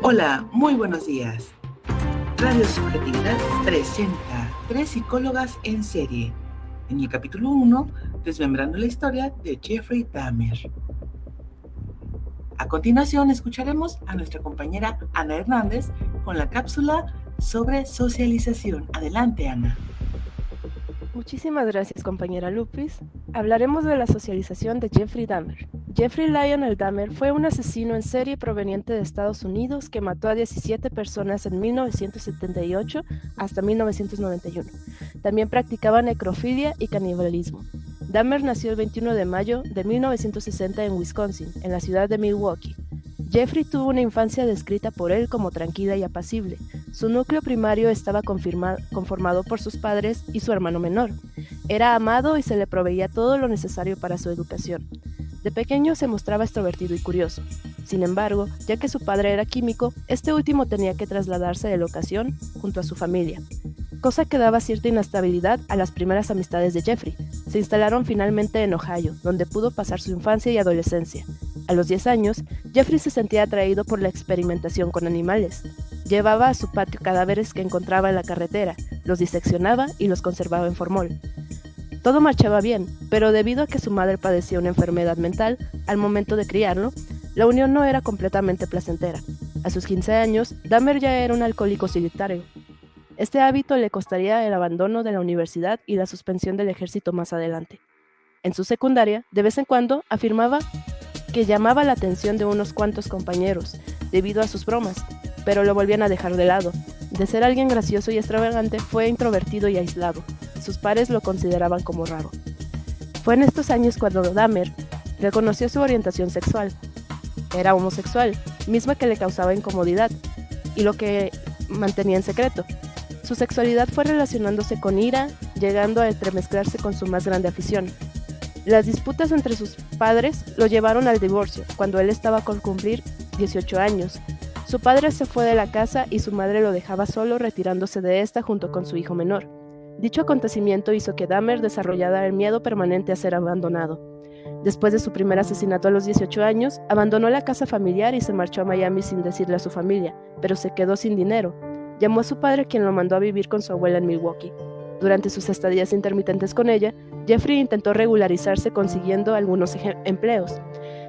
Hola, muy buenos días. Radio Subjetividad presenta Tres psicólogas en serie. En el capítulo 1, desmembrando la historia de Jeffrey Dahmer. A continuación, escucharemos a nuestra compañera Ana Hernández con la cápsula sobre socialización. Adelante, Ana. Muchísimas gracias, compañera Lupis. Hablaremos de la socialización de Jeffrey Dahmer. Jeffrey Lionel Dahmer fue un asesino en serie proveniente de Estados Unidos que mató a 17 personas en 1978 hasta 1991. También practicaba necrofilia y canibalismo. Dahmer nació el 21 de mayo de 1960 en Wisconsin, en la ciudad de Milwaukee. Jeffrey tuvo una infancia descrita por él como tranquila y apacible. Su núcleo primario estaba conformado por sus padres y su hermano menor. Era amado y se le proveía todo lo necesario para su educación. De pequeño se mostraba extrovertido y curioso. Sin embargo, ya que su padre era químico, este último tenía que trasladarse de locación junto a su familia, cosa que daba cierta inestabilidad a las primeras amistades de Jeffrey. Se instalaron finalmente en Ohio, donde pudo pasar su infancia y adolescencia. A los 10 años, Jeffrey se sentía atraído por la experimentación con animales. Llevaba a su patio cadáveres que encontraba en la carretera, los diseccionaba y los conservaba en formol. Todo marchaba bien, pero debido a que su madre padecía una enfermedad mental, al momento de criarlo, la unión no era completamente placentera. A sus 15 años, Dahmer ya era un alcohólico solitario. Este hábito le costaría el abandono de la universidad y la suspensión del ejército más adelante. En su secundaria, de vez en cuando, afirmaba que llamaba la atención de unos cuantos compañeros, debido a sus bromas, pero lo volvían a dejar de lado. De ser alguien gracioso y extravagante, fue introvertido y aislado. Sus pares lo consideraban como raro. Fue en estos años cuando Dahmer reconoció su orientación sexual. Era homosexual, misma que le causaba incomodidad, y lo que mantenía en secreto. Su sexualidad fue relacionándose con ira, llegando a entremezclarse con su más grande afición. Las disputas entre sus padres lo llevaron al divorcio, cuando él estaba por cumplir 18 años. Su padre se fue de la casa y su madre lo dejaba solo, retirándose de esta junto con su hijo menor. Dicho acontecimiento hizo que Dahmer desarrollara el miedo permanente a ser abandonado. Después de su primer asesinato a los 18 años, abandonó la casa familiar y se marchó a Miami sin decirle a su familia, pero se quedó sin dinero. Llamó a su padre, quien lo mandó a vivir con su abuela en Milwaukee. Durante sus estadías intermitentes con ella, Jeffrey intentó regularizarse consiguiendo algunos empleos.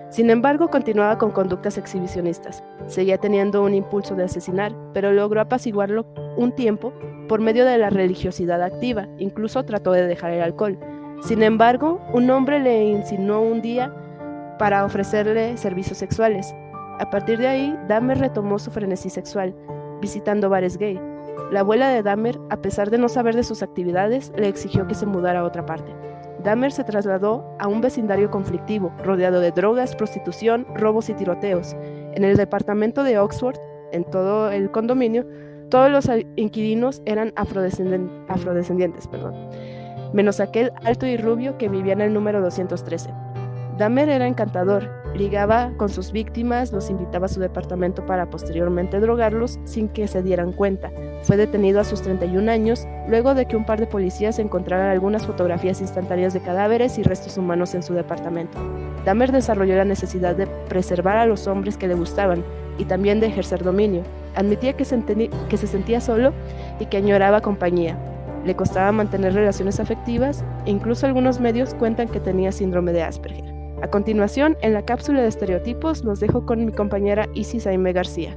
Sin embargo, continuaba con conductas exhibicionistas. Seguía teniendo un impulso de asesinar, pero logró apaciguarlo un tiempo por medio de la religiosidad activa. Incluso trató de dejar el alcohol. Sin embargo, un hombre le insinuó un día para ofrecerle servicios sexuales. A partir de ahí, Dahmer retomó su frenesí sexual, visitando bares gay. La abuela de Dahmer, a pesar de no saber de sus actividades, le exigió que se mudara a otra parte. Dahmer se trasladó a un vecindario conflictivo, rodeado de drogas, prostitución, robos y tiroteos. En el departamento de Oxford, en todo el condominio, todos los inquilinos eran afrodescendientes, menos aquel alto y rubio que vivía en el número 213. Dahmer era encantador, ligaba con sus víctimas, los invitaba a su departamento para posteriormente drogarlos sin que se dieran cuenta. Fue detenido a sus 31 años, luego de que un par de policías encontraran algunas fotografías instantáneas de cadáveres y restos humanos en su departamento. Dahmer desarrolló la necesidad de preservar a los hombres que le gustaban y también de ejercer dominio. Admitía que se sentía solo y que añoraba compañía. Le costaba mantener relaciones afectivas e incluso algunos medios cuentan que tenía síndrome de Asperger. A continuación, en la cápsula de estereotipos, los dejo con mi compañera Isis Aime García.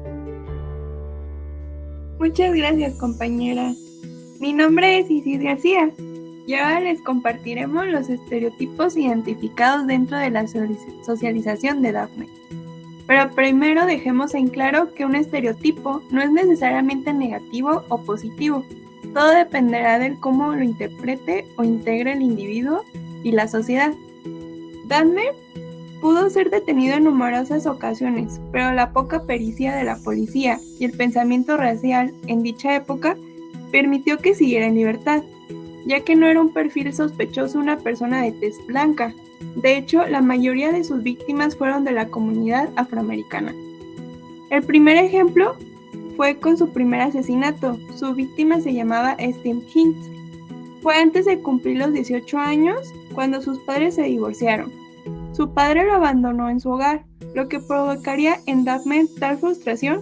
Muchas gracias, compañera. Mi nombre es Isis García y ahora les compartiremos los estereotipos identificados dentro de la socialización de Dahmer. Pero primero dejemos en claro que un estereotipo no es necesariamente negativo o positivo. Todo dependerá de cómo lo interprete o integre el individuo y la sociedad. Dahmer pudo ser detenido en numerosas ocasiones, pero la poca pericia de la policía y el pensamiento racial en dicha época permitió que siguiera en libertad, ya que no era un perfil sospechoso una persona de tez blanca. De hecho, la mayoría de sus víctimas fueron de la comunidad afroamericana. El primer ejemplo fue con su primer asesinato. Su víctima se llamaba Steve Hintz. Fue antes de cumplir los 18 años cuando sus padres se divorciaron. Su padre lo abandonó en su hogar, lo que provocaría en Dahmer tal frustración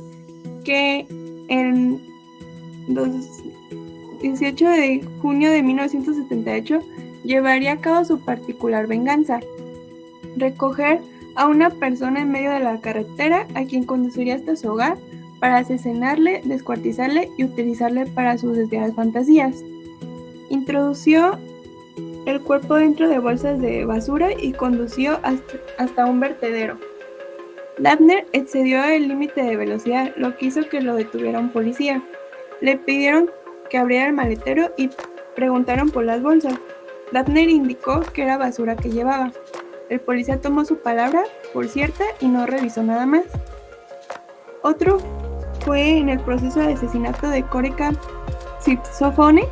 que el 18 de junio de 1978 llevaría a cabo su particular venganza: recoger a una persona en medio de la carretera, a quien conduciría hasta su hogar para asesinarle, descuartizarle y utilizarle para sus desviadas fantasías. Introdució el cuerpo dentro de bolsas de basura y condució hasta un vertedero. Daphne excedió el límite de velocidad, lo que hizo que lo detuviera un policía. Le pidieron que abriera el maletero y preguntaron por las bolsas. Daphne indicó que era basura que llevaba. El policía tomó su palabra por cierta y no revisó nada más. Otro fue en el proceso de asesinato de Corica Sifsofone.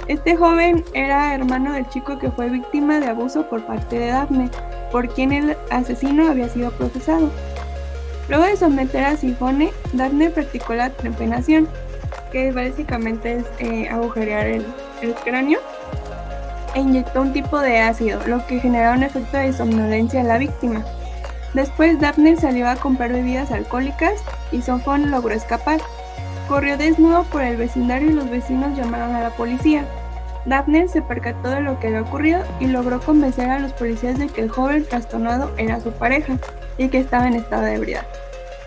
Este joven era hermano del chico que fue víctima de abuso por parte de Daphne, por quien el asesino había sido procesado. Luego de someter a Sifone, Daphne practicó la trepenación, que básicamente es agujerear el cráneo, e inyectó un tipo de ácido, lo que generó un efecto de somnolencia en la víctima. Después Daphne salió a comprar bebidas alcohólicas y Sofón logró escapar. Corrió desnudo por el vecindario y los vecinos llamaron a la policía. Daphne se percató de lo que había ocurrido y logró convencer a los policías de que el joven trastornado era su pareja y que estaba en estado de ebriedad.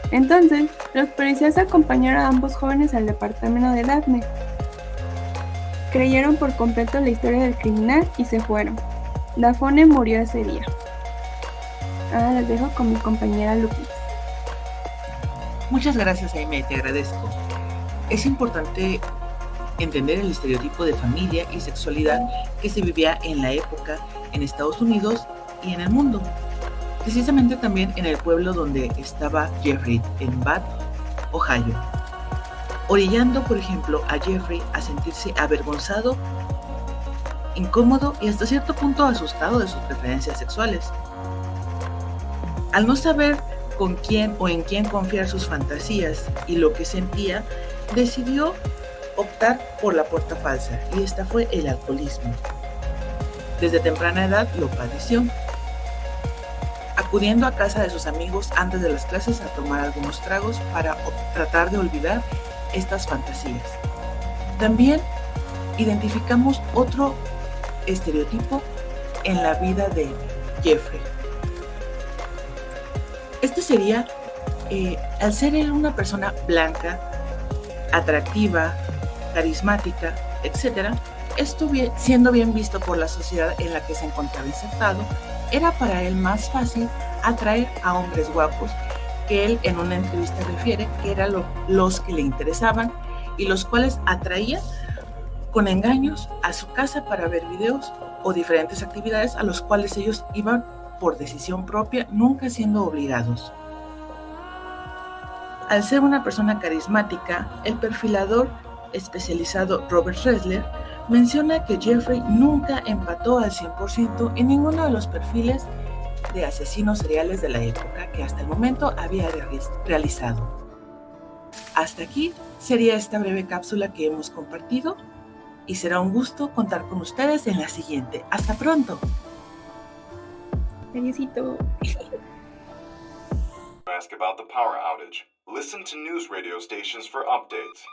Entonces, los policías acompañaron a ambos jóvenes al departamento de Daphne. Creyeron por completo la historia del criminal y se fueron. Daphne murió ese día. Ahora les dejo con mi compañera Lupis. Muchas gracias, Aime, te agradezco. Es importante entender el estereotipo de familia y sexualidad que se vivía en la época en Estados Unidos y en el mundo. Precisamente también en el pueblo donde estaba Jeffrey, en Bath, Ohio. Orillando, por ejemplo, a Jeffrey a sentirse avergonzado, incómodo y hasta cierto punto asustado de sus preferencias sexuales. Al no saber con quién o en quién confiar sus fantasías y lo que sentía, decidió optar por la puerta falsa, y esta fue el alcoholismo. Desde temprana edad lo padeció, acudiendo a casa de sus amigos antes de las clases a tomar algunos tragos para tratar de olvidar estas fantasías. También identificamos otro estereotipo en la vida de Jeffrey. Este sería, al ser él una persona blanca, atractiva, carismática, etc., esto siendo bien visto por la sociedad en la que se encontraba insertado, era para él más fácil atraer a hombres guapos, que él en una entrevista refiere que eran los que le interesaban y los cuales atraía con engaños a su casa para ver videos o diferentes actividades a los cuales ellos iban por decisión propia, nunca siendo obligados. Al ser una persona carismática, el perfilador especializado Robert Ressler menciona que Jeffrey nunca empató al 100% en ninguno de los perfiles de asesinos seriales de la época que hasta el momento había realizado. Hasta aquí sería esta breve cápsula que hemos compartido y será un gusto contar con ustedes en la siguiente. ¡Hasta pronto! Adiósito. Ask about the power outage. Listen to news radio stations for updates.